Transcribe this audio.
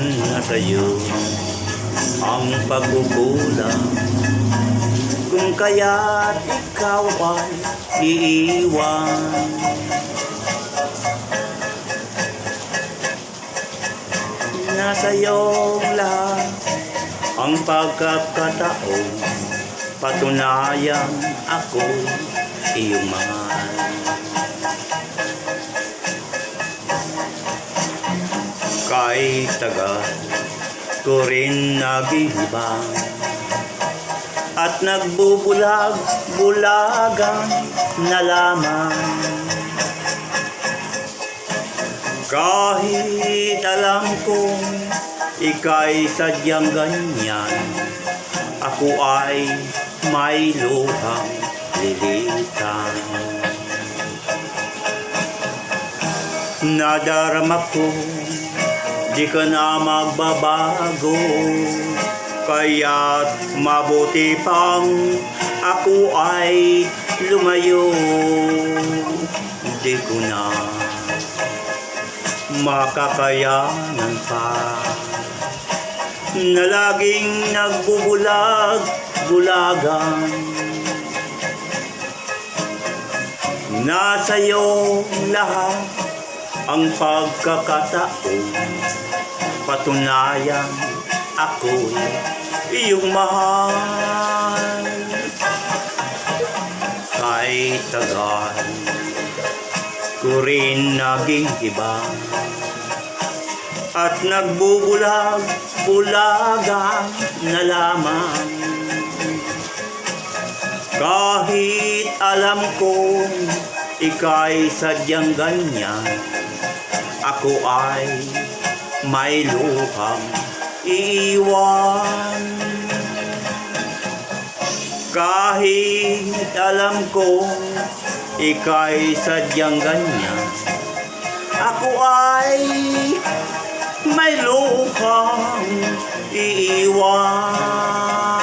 na sa'yo ang pagkukulang, kung kaya't ikaw ay iiwan. Nasa iyong lahat ang pagkakataon, patunayan ako'y iyong mahal. Kahit tagal ko rin naghihibang at nagbubulag-bulagan na lamang. Kahit alam kong ika'y sadyang ganyan, ako ay may luhang lilitan. Nadarama ko di ka na magbabago, kaya't mabuti pang ako ay lumayo. Di ko na makakayanan pa na laging nagbubulag-bulagan. Nasa iyo lahat ang pagkakataon, patunayan ako'y iyong mahal. Kahit tagal ko rin naging iba at nagbubulag-bulagan na lamang. Kahit alam kong ika'y sadyang ganyan, ako ay may luhang iiwan. Kahit alam kong ika'y sadyang ganyan, ako ay may luhang iiwan.